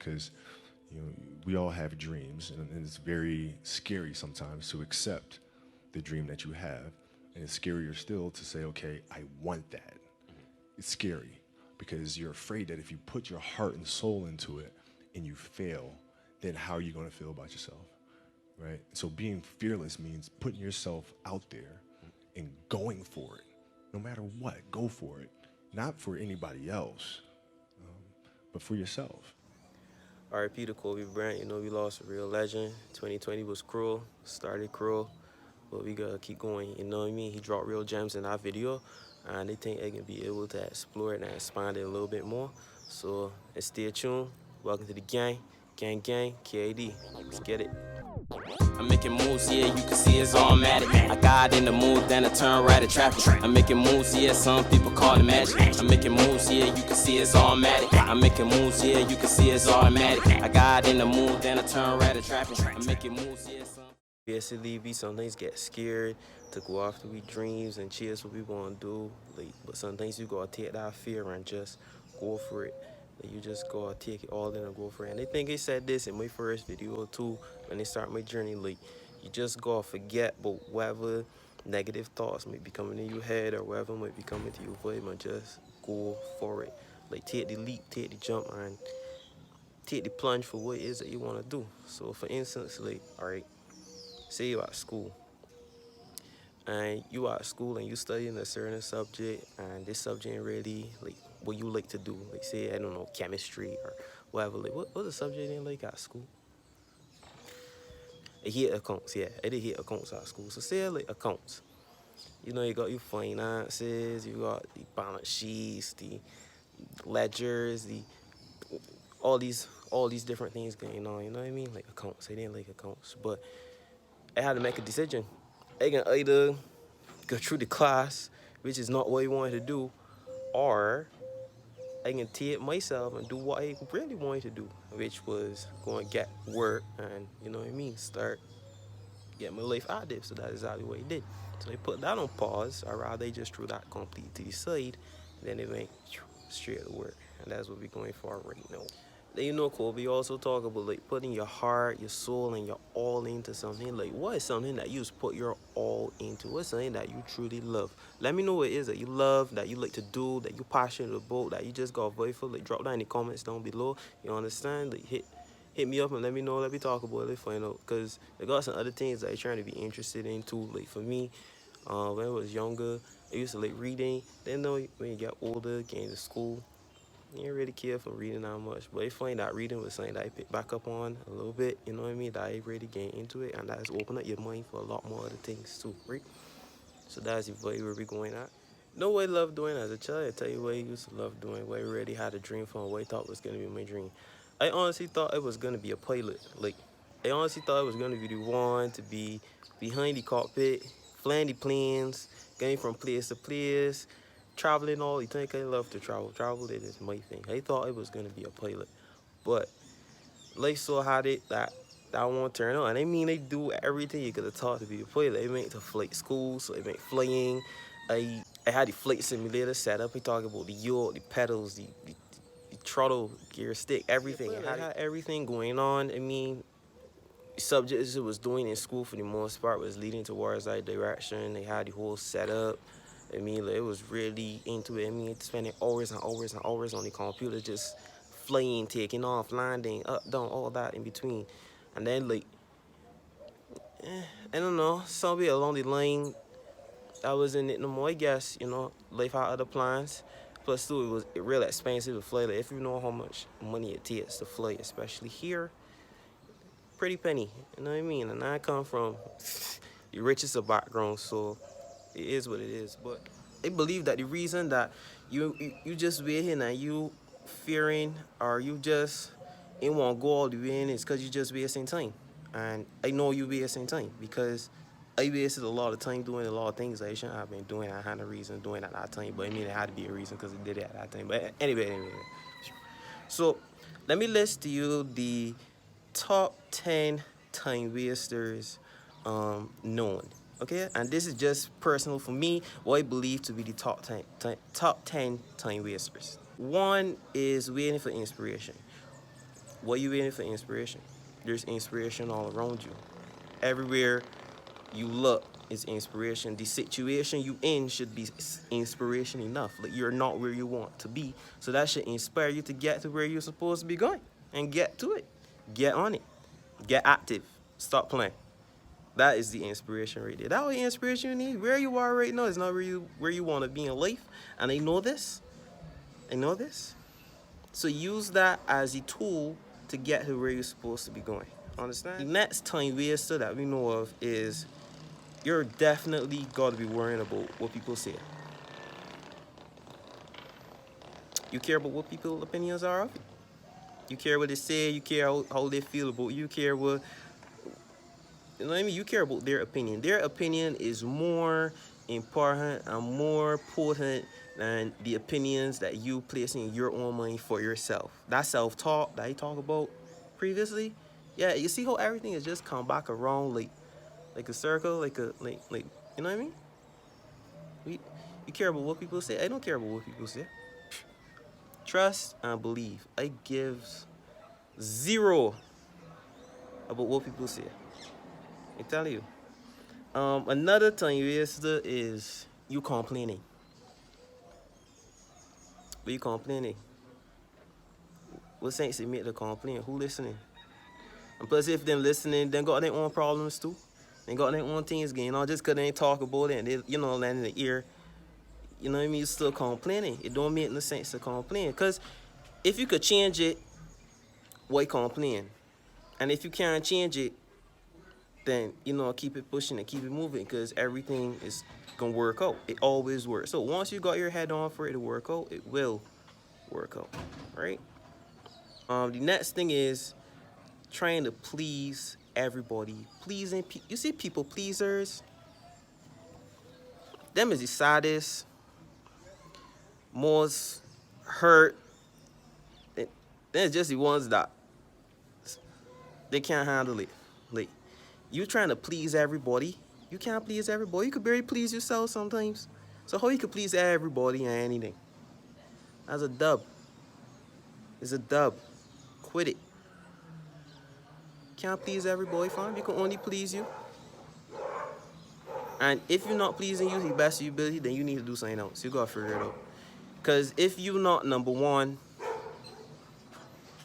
because we all have dreams, and it's very scary sometimes to accept the dream that you have, and it's scarier still to say, okay, I want that. It's scary because you're afraid that if you put your heart and soul into it and you fail, then how are you going to feel about yourself, right? So being fearless means putting yourself out there and going for it. No matter what, go for it. Not for anybody else, but for yourself. RIP to Kobe Bryant. We lost a real legend. 2020 was cruel, started cruel, but we gotta keep going. You know what I mean? He dropped real gems in our video, and they think they can be able to explore it and expand it a little bit more. So stay tuned. Welcome to the gang, gang, KiD. Let's get it. I'm making moves, yeah, you can see it's automatic. I got in the mood, then I turn right at traffic. I'm making moves, yeah, some people call it magic. I'm making moves, yeah, you can see it's automatic. I'm making moves, yeah, you can see it's automatic. I got in the mood, then I turn right at traffic. I'm making moves, yeah, some. Basically, we sometimes get scared to go after we dreams and chase what we want to do. But sometimes you gotta take that fear and just go for it. You just gotta take it all in and go for it. And I think I said this in my first video too, when they start my journey. You just gotta forget about whatever negative thoughts might be coming in your head or whatever might be coming to your way, but just go for it. Take the leap, take the jump, and take the plunge for what it is that you want to do. So for instance, all right, say you're at school and you studying a certain subject, and this subject ain't really what you like to do. Say, I don't know, chemistry or whatever. What's the subject in at school? I hate accounts, yeah. I did hate accounts at school. So say accounts. You got your finances, you got the balance sheets, the ledgers, the all these different things going on, you know what I mean? Accounts. I didn't like accounts. But I had to make a decision. I can either go through the class, which is not what I wanted to do, or I can take myself and do what I really wanted to do, which was go and get work and, you know what I mean, start get my life active. So that's exactly what he did. So they put that on pause, or rather they just threw that completely to the side, and then they went straight to work. And that's what we're going for right now. Then Kobe also talk about putting your heart, your soul, and your all into something. What is something that you just put your all into? What's something that you truly love? Let me know what it is that you love, that you like to do, that you're passionate about, that you just got voice for. Drop down in the comments down below. You understand? Hit me up and let me know. Let me talk about it. Find out, because I got some other things that I'm trying to be interested in too. For me, when I was younger, I used to reading. Then when you get older, get into school, I didn't really care for reading that much, but I find that reading was something that I picked back up on a little bit, you know what I mean? That I really get into it, and that has opened up your mind for a lot more other things too, right? So that's the way where we're going at. No way I love doing as a child. I tell you what I used to love doing, what I already had a dream for, what I thought was gonna be my dream. I honestly thought it was gonna be a pilot. I honestly thought I was gonna be the one to be behind the cockpit, flying the planes, going from place to place, traveling all the time. I love to travel. Travel it is my thing. I thought it was gonna be a pilot, but life so had it that won't turn on. And I mean, they do everything you could have taught to be a pilot. They went to flight school, so they went flying. I had the flight simulator set up. We talk about the yaw, the pedals, the throttle, gear stick, everything. It had everything going on. I mean, subjects it was doing in school for the most part was leading towards that direction. They had the whole setup. I mean, it was really into it. I mean, spending hours and hours and hours on the computer, just flying, taking off, landing, up, down, all that in between. And then I don't know, somewhere along the line, I wasn't it no more. I guess life had other plans. Plus, too, it was real expensive to fly. If you know how much money it takes to fly, especially here, pretty penny. You know what I mean? And I come from the richest of backgrounds, so it is what it is. But I believe that the reason that you just waiting and you fearing or you just ain't want to go all the way in is because you just wasting time. And I know you wasting time because I wasted a lot of time doing a lot of things that I shouldn't have been doing. I had a reason doing at that time, but I mean it had to be a reason because I did it at that time. But anyway. So let me list to you the top 10 time wasters known. Okay, and this is just personal for me, what I believe to be the top 10 time wasters. One is waiting for inspiration. What are you waiting for inspiration? There's inspiration all around you. Everywhere you look is inspiration. The situation you in should be inspiration enough. Like you're not where you want to be. So that should inspire you to get to where you're supposed to be going. And get to it. Get on it. Get active. Stop playing. That is the inspiration right there. That's the inspiration you need. Where you are right now is not where you want to be in life. And I know this. I know this. So use that as a tool to get to where you're supposed to be going. Understand? The next time waster that we know of is you're definitely got to be worrying about what people say. You care about what people's opinions are of you. You care what they say. You care how they feel about you. You care what... You know what I mean? You care about their opinion. Their opinion is more important and more potent than the opinions that you place in your own mind for yourself. That self-talk that I talked about previously, yeah, you see how everything has just come back around like a circle, like you know what I mean? You care about what people say. I don't care about what people say. Trust and believe. I gives zero about what people say. I tell you. Another time is you complaining. But you complaining. What sense it make to complain? Who listening? And plus, if them listening, they got their own problems too. They got their own things going on. Just because they ain't talk about it and they, you know, land in the ear, you know what I mean? You still complaining. It don't make no sense to complain. Because if you could change it, why complain? And if you can't change it, then, you know, keep it pushing and keep it moving because everything is going to work out. It always works. So once you got your head on for it to work out, it will work out, right? The next thing is trying to please everybody. Pleasing people. You see people pleasers? Them is the saddest, most hurt. They're just the ones that they can't handle it. Like, you trying to please everybody. You can't please everybody. You could barely please yourself sometimes. So how you could please everybody and anything? That's a dub. It's a dub. Quit it. Can't please everybody, fam. You can only please you. And if you're not pleasing you to the best of your ability, then you need to do something else. You gotta figure it out. Because if you're not number one,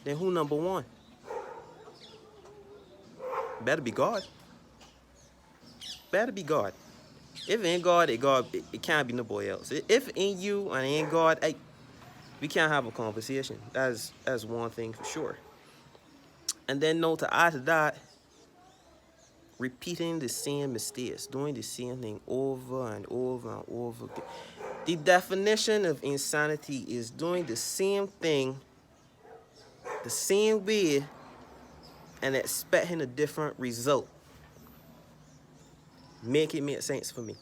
then who number one? Better be God. Better be God. If it ain't God, it can't be nobody else. If it ain't you and it ain't God, we can't have a conversation. That's one thing for sure. And then to add to that, repeating the same mistakes, doing the same thing over and over and over again. The definition of insanity is doing the same thing the same way and expecting a different result. Make it make sense for me.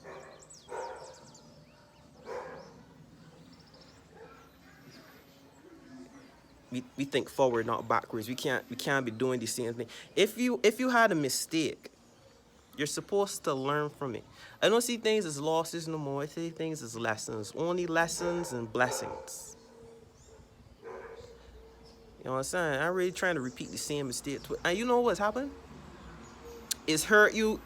We think forward, not backwards. We can't be doing the same thing. If you had a mistake, you're supposed to learn from it. I don't see things as losses no more. I see things as lessons. Only lessons and blessings. You know what I'm saying? I'm really trying to repeat the same mistake. And you know what's happened? It's hurt you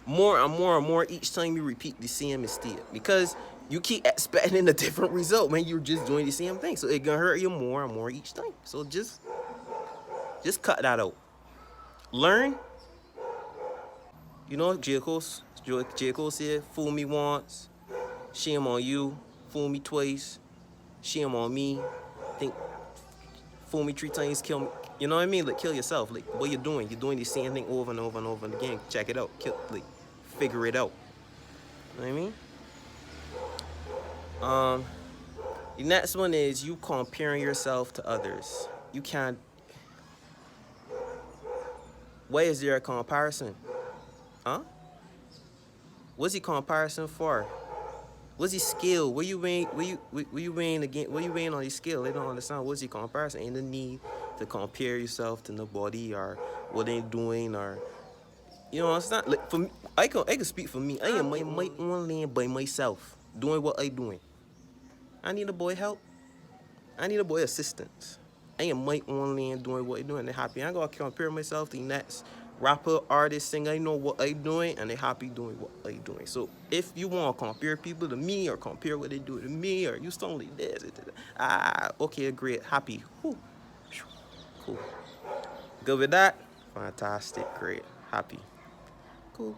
more and more and more each time you repeat the same mistake. Because you keep expecting a different result when you're just doing the same thing. So it's gonna hurt you more and more each time. So just cut that out. Learn. You know, J. Cole said, fool me once, shame on you. Fool me twice, shame on me. Think, fool me 3 times, kill me. You know what I mean? Like, kill yourself. Like, what you're doing the same thing over and over and over again. Check it out. Figure it out. You know what I mean? The next one is you comparing yourself to others. You can't. Why is there a comparison? Huh? What's the comparison for? What's the skill? What you weighing again? What you weighing on the scale? They don't understand what's the comparison. Ain't the need to compare yourself to nobody or what they doing or, you know, it's not like for me. I can speak for me. I am my own land by myself, doing what I doing. I need a boy help. I need a boy assistance. I am mic only and doing what I doing. They happy. I ain't gonna compare myself to the next rapper, artist, singer. I know what I doing and they happy doing what I doing. So if you want to compare people to me or compare what they do to me or you still like this, okay, great, happy. Whew. Cool. Good with that? Fantastic, great, happy. Cool.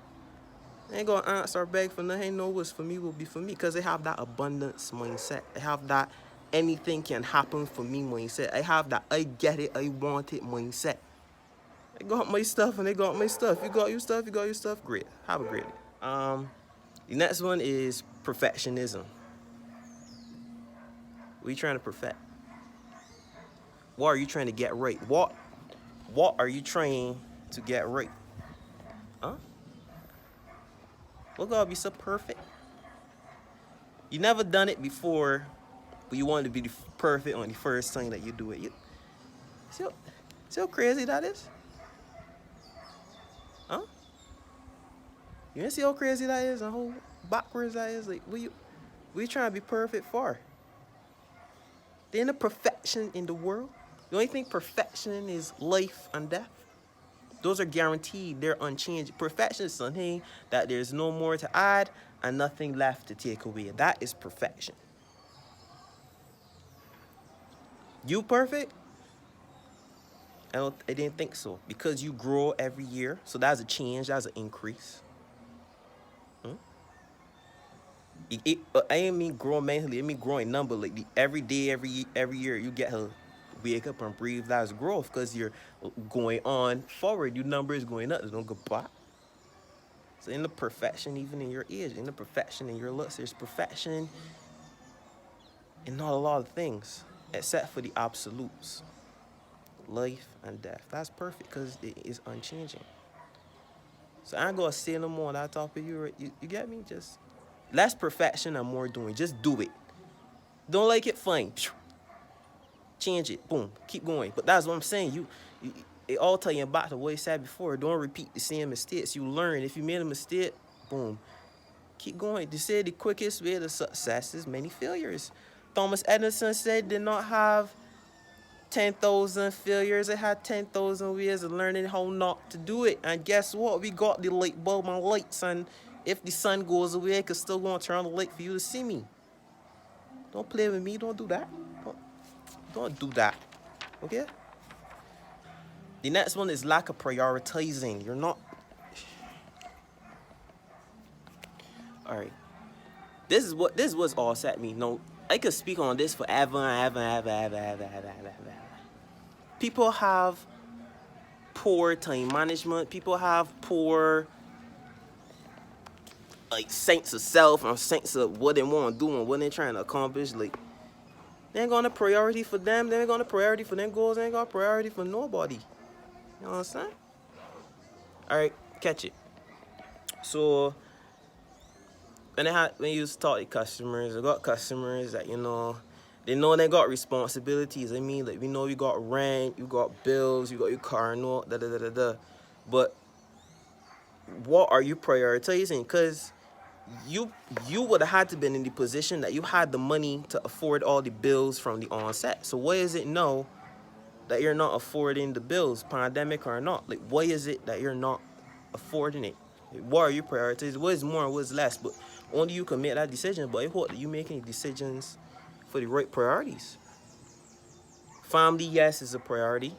I ain't gonna answer or beg for nothing. Know what's for me will be for me. Because they have that abundance mindset. They have that anything can happen for me mindset. I have that I get it, I want it mindset. I got my stuff and they got my stuff. You got your stuff, you got your stuff. Great. Have a great day. The next one is perfectionism. What are you trying to perfect? What are you trying to get right? What are you trying to get right? Huh? What gotta be so perfect? You never done it before, but you want to be perfect on the first time that you do it. See how crazy that is? Huh? You didn't see how crazy that is and how backwards that is? Like, what you trying to be perfect for? There ain't no perfection in the world. The only thing perfection is life and death. Those are guaranteed. They're unchanged. Perfection is something that there's no more to add and nothing left to take away. That is perfection. You perfect? I didn't think so. Because you grow every year. So that's a change. That's an increase. I ain't mean growing mentally. I mean growing number. Like every day, every year, you get to wake up and breathe. That's growth because you're going on forward. Your number is going up. There's no go back. So in the perfection, even in your age, in the perfection in your looks, there's perfection in not a lot of things, except for the absolutes. Life and death. That's perfect because it is unchanging. So I ain't gonna say no more on that topic. You get me? Just less perfection and more doing. Just do it. Don't like it? Fine. Change it. Boom. Keep going. But that's what I'm saying. It all tell you back to what I said before. Don't repeat the same mistakes. You learn. If you made a mistake, boom. Keep going. They say the quickest way to success is many failures. Thomas Edison said did not have 10,000 failures. It had 10,000 ways of learning how not to do it. And guess what? We got the light bulb and lights. And if the sun goes away, I could still go and turn on the light for you to see me. Don't play with me. Don't do that. Don't do that. Okay? The next one is lack of prioritizing. You're not... Alright. This is what's all set me. No, I could speak on this forever and ever. People have poor time management. People have poor sense of self and sense of what they want to do and what they're trying to accomplish. Like, they ain't got a priority for them. They ain't got a priority for them goals. They ain't got a priority for nobody. You know what I'm saying? Alright, catch it. So when you used to talk to customers, I got customers that they know they got responsibilities. I mean, like, we know you got rent, you got bills, you got your car, and all But what are you prioritizing? Because you would have had to been in the position that you had the money to afford all the bills from the onset. So why is it now that you're not affording the bills, pandemic or not? Like, why is it that you're not affording it? What are you prioritizing? What is more and what is less? But only you can make that decision. But I hope that you making decisions for the right priorities. Family, yes, is a priority.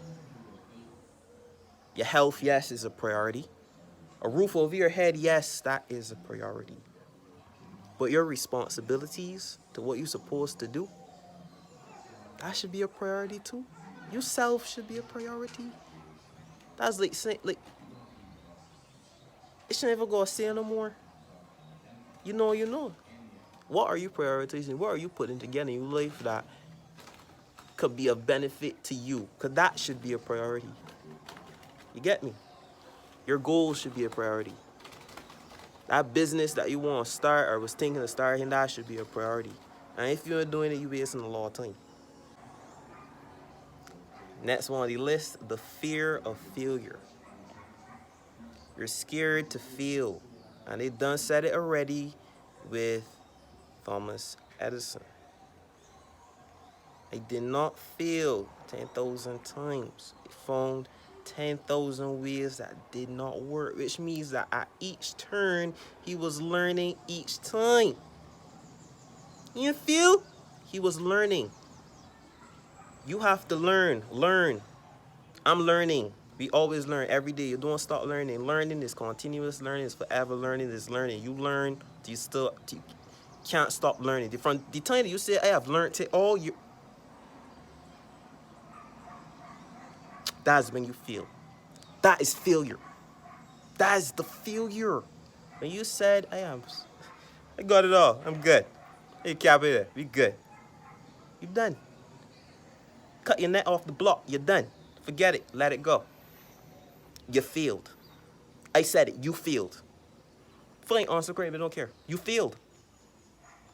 Your health, yes, is a priority. A roof over your head, yes, that is a priority. But your responsibilities to what you're supposed to do, that should be a priority too. Yourself should be a priority. That's like saying, like, it should never go say no more. You know. What are you prioritizing? What are you putting together in your life that could be of benefit to you? Because that should be a priority. You get me? Your goals should be a priority. That business that you want to start or was thinking of starting, that should be a priority. And if you're doing it, you're wasting a lot of time. Next one on the list, the fear of failure. You're scared to fail. And they done said it already with Thomas Edison. I did not fail 10,000 times. I found 10,000 ways that did not work, which means that at each turn, he was learning each time. You feel? He was learning. You have to learn. I'm learning. We always learn every day. You don't stop learning. Learning is continuous. Learning is forever. Learning is learning. You learn. You can't stop learning. From the time that you say, I have learned it all, that's when you fail. That is failure. That is the failure. When you said, I got it all. I'm good. Hey, cap it there. We good. You done. Cut your net off the block. You're done. Forget it. Let it go. You failed. I said it. You failed. Fine, answer great, but don't care. You failed.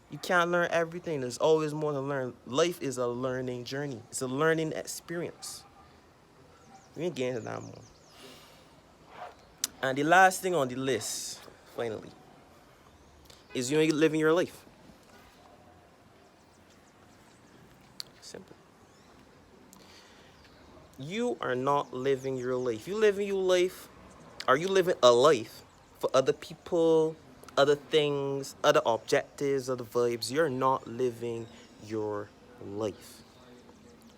You can't learn everything. There's always more to learn. Life is a learning journey. It's a learning experience. We ain't getting into that more. And the last thing on the list, finally, is you living your life. Simple. You are not living your life. You living your life, are you living a life for other people, other things, other objectives, other vibes? You're not living your life.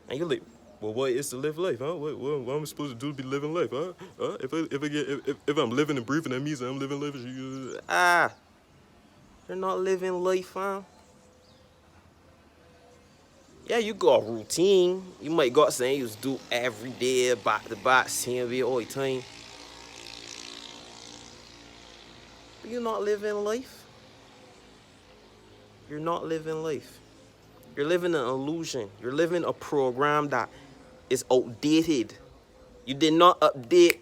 And you're like, well, what is to live life, huh? What am I supposed to do to be living life, huh? If I'm living and breathing, that means I'm living life. You're not living life, huh? Yeah, you got a routine. You might got something you do every day, back to back, same way all the time. But you're not living life. You're not living life. You're living an illusion. You're living a program that is outdated. You did not update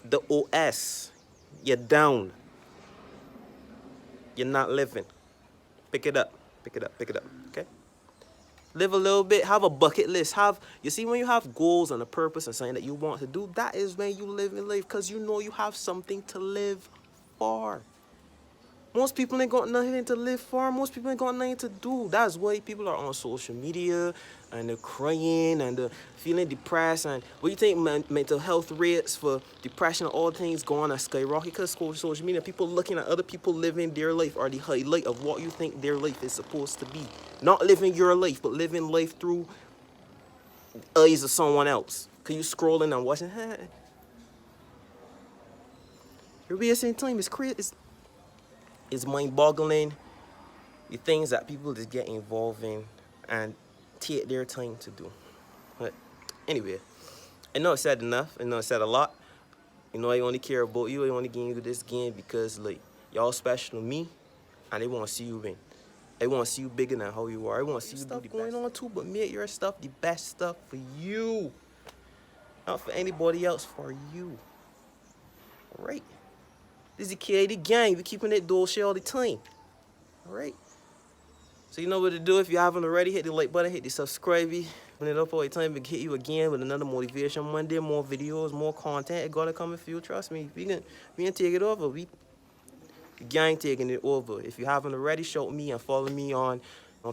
the OS. You're down. You're not living. Pick it up. Pick it up. Pick it up. Okay? Live a little bit. Have a bucket list. You see, when you have goals and a purpose and something that you want to do, that is when you live in life, because you know you have something to live for. Most people ain't got nothing to live for. Most people ain't got nothing to do. That's why people are on social media and they're crying and they're feeling depressed. And what do you think mental health rates for depression and all things going to skyrocket? Because social media, people looking at other people living their life are the highlight of what you think their life is supposed to be. Not living your life, but living life through the eyes of someone else. Because you scrolling and watching. You're wasting time. It's crazy. It's mind-boggling, the things that people just get involved in and take their time to do. But anyway, I know I said enough. I know I said a lot. You know I only care about you. I only give you this game because like y'all special to me, and I want to see you win. I want to see you bigger than how you are. I want to see you do the best going on too, but make your stuff the best stuff for you, not for anybody else. For you, all right? This is the KiD gang. We keeping it Dolce all the time. All right? So you know what to do. If you haven't already, hit the like button, hit the subscribe. When it up all the time, we hit you again with another Motivation Monday, more videos, more content. It gotta come and feel. Trust me. We can take it over. The gang taking it over. If you haven't already, show me and follow me on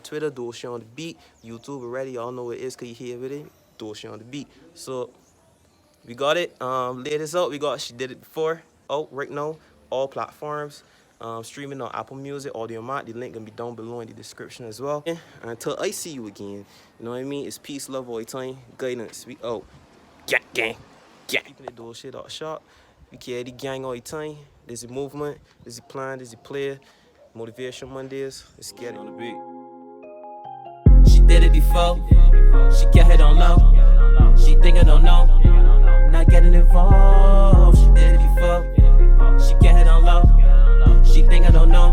Twitter, DolceOnDaBeat. YouTube already, y'all know what it is because you here with it. DolceOnDaBeat. So we got it. Lay this out. She did it before. Oh, right now. All platforms, streaming on Apple Music, Audiomack. The link gonna be down below in the description as well. And until I see you again, you know what I mean? It's peace, love all the time, guidance. We out. Gang. Keeping it Dolce shop. We carry the gang all the time. There's a movement, there's a plan, there's a player. Motivation Mondays. Let's get it on the beat. She did it before. She get it on low. She think I don't know. Not getting involved. She did it before. She get it on low. She think I don't know.